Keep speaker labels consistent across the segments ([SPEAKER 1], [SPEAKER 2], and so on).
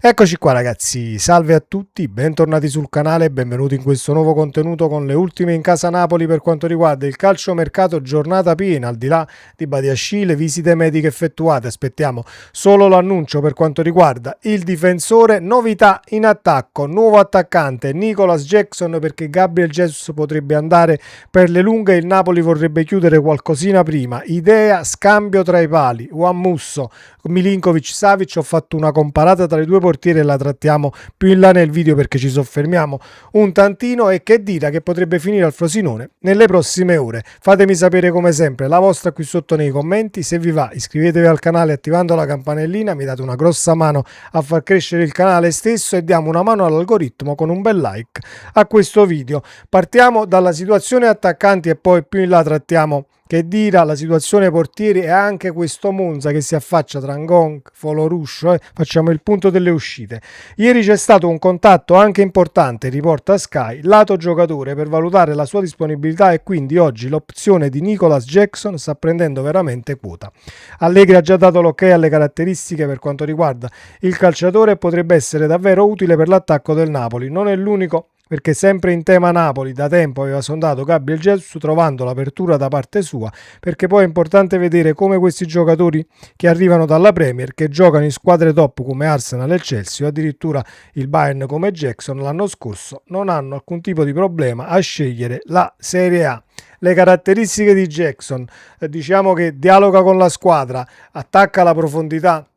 [SPEAKER 1] Eccoci qua ragazzi, salve a tutti, bentornati sul canale e benvenuti in questo nuovo contenuto con le ultime in casa Napoli per quanto riguarda il calciomercato giornata piena, al di là di Badiashile, visite mediche effettuate, aspettiamo solo l'annuncio per quanto riguarda il difensore, novità in attacco, nuovo attaccante Nicolas Jackson perché Gabriel Jesus potrebbe andare per le lunghe, il Napoli vorrebbe chiudere qualcosina prima, idea scambio tra i pali, Juan Musso, Milinkovic-Savic, ho fatto una comparata tra i due portieri e la trattiamo più in là nel video perché ci soffermiamo un tantino e che dita che potrebbe finire al Frosinone nelle prossime ore. Fatemi sapere come sempre la vostra qui sotto nei commenti, se vi va iscrivetevi al canale attivando la campanellina, mi date una grossa mano a far crescere il canale stesso e diamo una mano all'algoritmo con un bel like a questo video. Partiamo dalla situazione attaccanti e poi più in là trattiamo che dira la situazione portieri e anche questo Monza che si affaccia tra Ngong, Foloruscio, facciamo il punto delle uscite. Ieri c'è stato un contatto anche importante, riporta Sky, lato giocatore per valutare la sua disponibilità e quindi oggi l'opzione di Nicolas Jackson sta prendendo veramente quota. Allegri ha già dato l'ok alle caratteristiche per quanto riguarda il calciatore e potrebbe essere davvero utile per l'attacco del Napoli, non è l'unico perché sempre in tema Napoli da tempo aveva sondato Gabriel Jesus trovando l'apertura da parte sua, perché poi è importante vedere come questi giocatori che arrivano dalla Premier, che giocano in squadre top come Arsenal e Chelsea o addirittura il Bayern come Jackson l'anno scorso, non hanno alcun tipo di problema a scegliere la Serie A. Le caratteristiche di Jackson, diciamo che dialoga con la squadra, attacca la profondità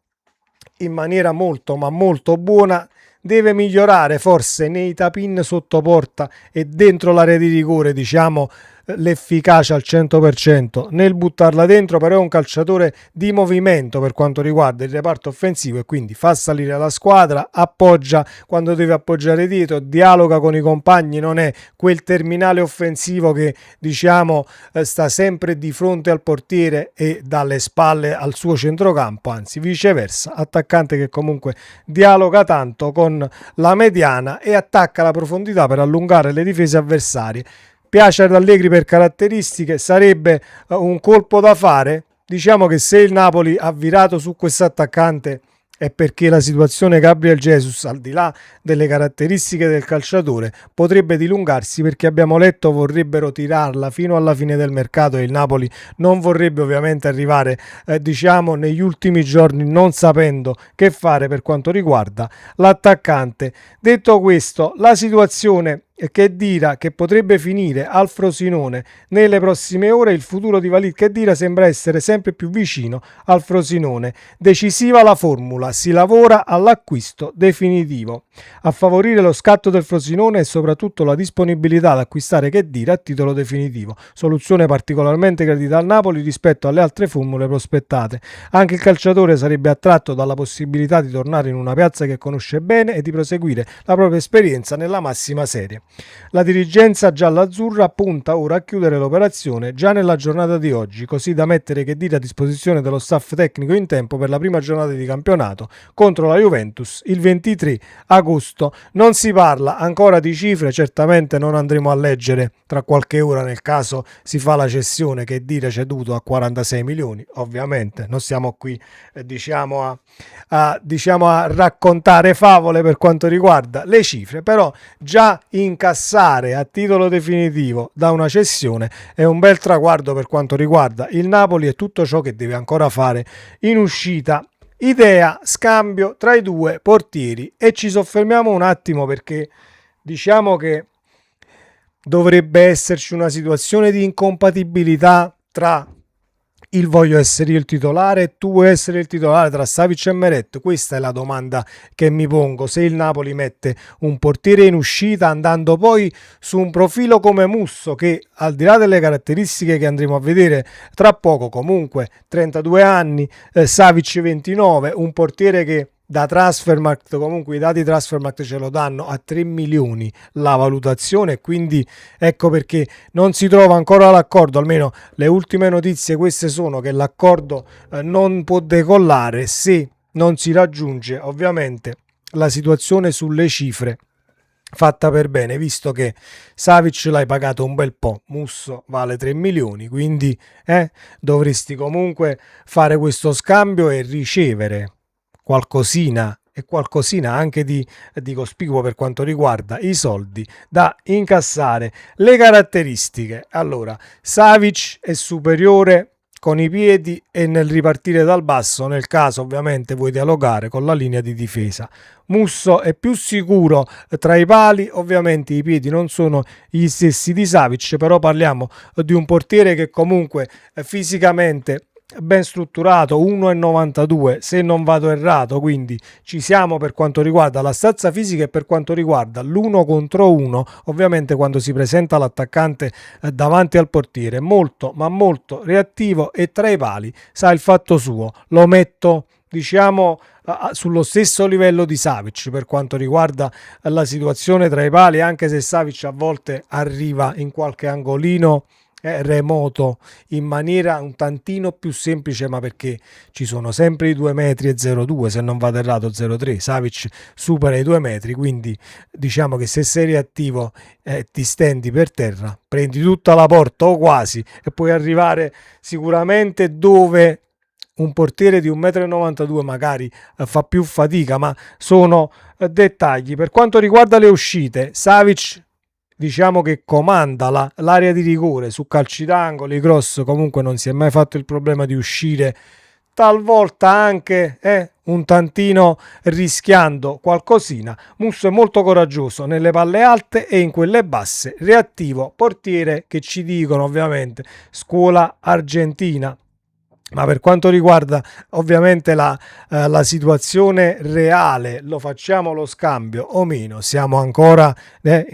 [SPEAKER 1] in maniera molto ma molto buona, deve migliorare forse nei tap-in sotto porta e dentro l'area di rigore, diciamo l'efficacia al 100% nel buttarla dentro, però è un calciatore di movimento per quanto riguarda il reparto offensivo e quindi fa salire la squadra, appoggia quando deve appoggiare dietro, dialoga con i compagni, non è quel terminale offensivo che diciamo sta sempre di fronte al portiere e dalle spalle al suo centrocampo, anzi viceversa, attaccante che comunque dialoga tanto con la mediana e attacca la profondità per allungare le difese avversarie. Piace ad Allegri per caratteristiche, sarebbe un colpo da fare. Diciamo che se il Napoli ha virato su questo attaccante è perché la situazione Gabriel Jesus, al di là delle caratteristiche del calciatore, potrebbe dilungarsi perché abbiamo letto vorrebbero tirarla fino alla fine del mercato e il Napoli non vorrebbe ovviamente arrivare diciamo negli ultimi giorni non sapendo che fare per quanto riguarda l'attaccante. Detto questo, la situazione che dira che potrebbe finire al Frosinone nelle prossime ore, il futuro di Walid Khedira sembra essere sempre più vicino al Frosinone. Decisiva la formula, si lavora all'acquisto definitivo. A favorire lo scatto del Frosinone e soprattutto la disponibilità ad acquistare Khedira a titolo definitivo, soluzione particolarmente gradita al Napoli rispetto alle altre formule prospettate. Anche il calciatore sarebbe attratto dalla possibilità di tornare in una piazza che conosce bene e di proseguire la propria esperienza nella massima serie. La dirigenza gialla-azzurra punta ora a chiudere l'operazione già nella giornata di oggi, così da mettere Khedira a disposizione dello staff tecnico in tempo per la prima giornata di campionato contro la Juventus il 23 agosto. Non si parla ancora di cifre, certamente non andremo a leggere tra qualche ora nel caso si fa la cessione. Khedira ceduto a 46 milioni, ovviamente non stiamo qui diciamo a raccontare favole per quanto riguarda le cifre, però già incassare a titolo definitivo da una cessione è un bel traguardo per quanto riguarda il Napoli e tutto ciò che deve ancora fare in uscita. Idea scambio tra i due portieri e ci soffermiamo un attimo perché diciamo che dovrebbe esserci una situazione di incompatibilità tra il voglio essere io il titolare e tu vuoi essere il titolare tra Savic e Meret. Questa è la domanda che mi pongo. Se il Napoli mette un portiere in uscita andando poi su un profilo come Musso che al di là delle caratteristiche che andremo a vedere tra poco, comunque 32 anni, Savic 29, un portiere che da Transfermarkt, comunque i dati Transfermarkt ce lo danno a 3 milioni la valutazione, quindi ecco perché non si trova ancora l'accordo, almeno le ultime notizie queste sono che l'accordo non può decollare se non si raggiunge ovviamente la situazione sulle cifre fatta per bene, visto che Savic l'hai pagato un bel po', Musso vale 3 milioni, quindi dovresti comunque fare questo scambio e ricevere qualcosina e qualcosina anche di cospicuo per quanto riguarda i soldi da incassare. Le caratteristiche: allora, Savic è superiore con i piedi e nel ripartire dal basso, nel caso ovviamente vuoi dialogare con la linea di difesa. Musso è più sicuro tra i pali, ovviamente i piedi non sono gli stessi di Savic, però parliamo di un portiere che comunque fisicamente ben strutturato, 1,92 se non vado errato, quindi ci siamo per quanto riguarda la stazza fisica e per quanto riguarda l'uno contro uno. Ovviamente quando si presenta l'attaccante davanti al portiere, molto ma molto reattivo e tra i pali sa il fatto suo. Lo metto, diciamo, sullo stesso livello di Savic per quanto riguarda la situazione tra i pali, anche se Savic a volte arriva in qualche angolino remoto in maniera un tantino più semplice, ma perché ci sono sempre i 2 metri e 0,2, se non vado errato 0,3. Savic supera i 2 metri, quindi diciamo che se sei reattivo ti stendi per terra, prendi tutta la porta o quasi e puoi arrivare sicuramente dove un portiere di 1,92 m magari fa più fatica, ma sono dettagli. Per quanto riguarda le uscite, Savic diciamo che comanda l'area di rigore su calci d'angolo, i cross, comunque non si è mai fatto il problema di uscire, talvolta anche un tantino rischiando qualcosina. Musso è molto coraggioso nelle palle alte e in quelle basse, reattivo, portiere che ci dicono ovviamente scuola argentina. Ma per quanto riguarda ovviamente la situazione reale, lo facciamo lo scambio o meno? Siamo ancora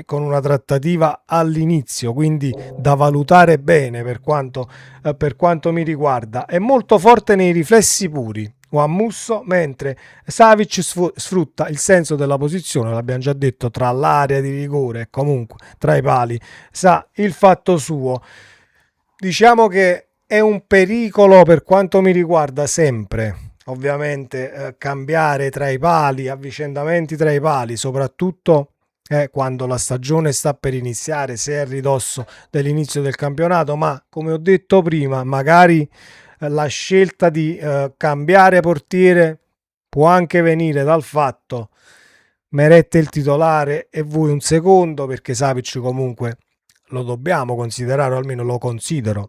[SPEAKER 1] con una trattativa all'inizio, quindi da valutare bene per quanto mi riguarda. È molto forte nei riflessi puri Juan Musso, mentre Savic sfrutta il senso della posizione, l'abbiamo già detto, tra l'area di rigore e comunque tra i pali, sa il fatto suo. Diciamo che è un pericolo per quanto mi riguarda sempre, ovviamente, cambiare tra i pali, avvicendamenti tra i pali, soprattutto quando la stagione sta per iniziare, se è a ridosso dell'inizio del campionato, ma come ho detto prima, magari la scelta di cambiare portiere può anche venire dal fatto Meret il titolare e voi un secondo, perché Savic comunque lo dobbiamo considerare, o almeno lo considero,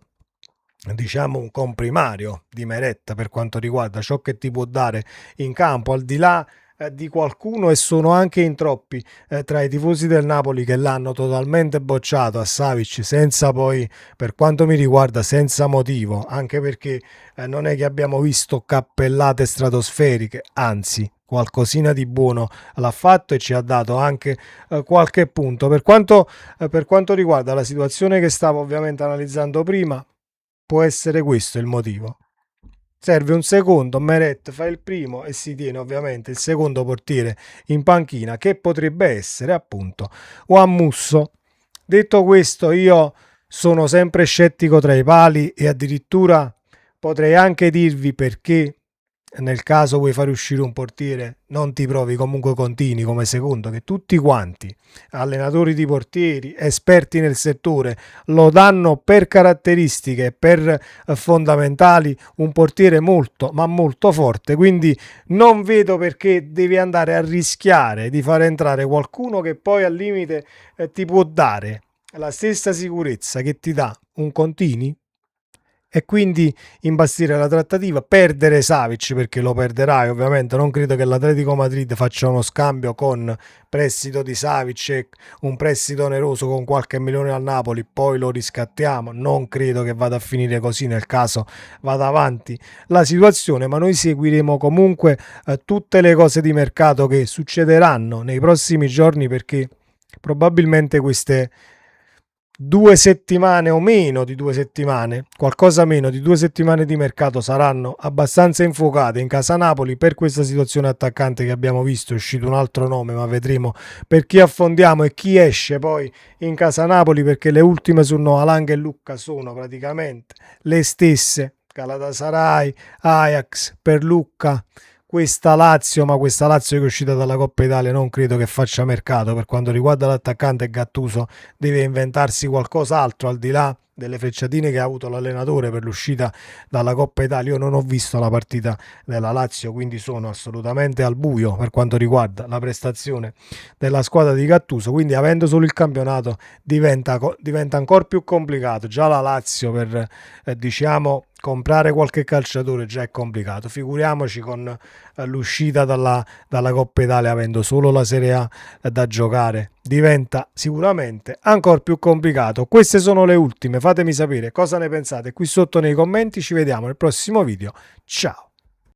[SPEAKER 1] diciamo, un comprimario di Meret per quanto riguarda ciò che ti può dare in campo, al di là di qualcuno, e sono anche in troppi tra i tifosi del Napoli che l'hanno totalmente bocciato a Savic, senza poi, per quanto mi riguarda, senza motivo, anche perché non è che abbiamo visto cappellate stratosferiche, anzi qualcosina di buono l'ha fatto e ci ha dato anche qualche punto. Per quanto riguarda la situazione che stavo ovviamente analizzando prima, può essere questo il motivo. Serve un secondo, Meret fa il primo e si tiene ovviamente il secondo portiere in panchina, che potrebbe essere appunto Juan Musso. Detto questo, io sono sempre scettico tra i pali e addirittura potrei anche dirvi perché nel caso vuoi fare uscire un portiere non ti provi comunque Contini come secondo, che tutti quanti allenatori di portieri, esperti nel settore, lo danno per caratteristiche, per fondamentali, un portiere molto ma molto forte, quindi non vedo perché devi andare a rischiare di far entrare qualcuno che poi al limite ti può dare la stessa sicurezza che ti dà un Contini, e quindi imbastire la trattativa, perdere Savic perché lo perderai ovviamente. Non credo che l'Atletico Madrid faccia uno scambio con prestito di Savic e un prestito oneroso con qualche milione al Napoli, poi lo riscattiamo. Non credo che vada a finire così nel caso vada avanti la situazione, ma noi seguiremo comunque tutte le cose di mercato che succederanno nei prossimi giorni, perché probabilmente queste 2 settimane o meno di 2 settimane, qualcosa meno di 2 settimane di mercato saranno abbastanza infuocate in casa Napoli per questa situazione attaccante che abbiamo visto. È uscito un altro nome, ma vedremo per chi affondiamo e chi esce poi in casa Napoli, perché le ultime su Noalanga e Lucca sono praticamente le stesse. Galatasaray, Ajax per Lucca, questa Lazio, ma questa Lazio che è uscita dalla Coppa Italia non credo che faccia mercato. Per quanto riguarda l'attaccante, Gattuso deve inventarsi qualcos'altro al di là delle frecciatine che ha avuto l'allenatore per l'uscita dalla Coppa Italia. Io non ho visto la partita della Lazio, quindi sono assolutamente al buio per quanto riguarda la prestazione della squadra di Gattuso, quindi avendo solo il campionato diventa ancora più complicato. Già la Lazio per diciamo comprare qualche calciatore già è complicato, figuriamoci con l'uscita dalla Coppa Italia avendo solo la Serie A da giocare, diventa sicuramente ancora più complicato. Queste sono le ultime, fatemi sapere cosa ne pensate qui sotto nei commenti, ci vediamo nel prossimo video, ciao.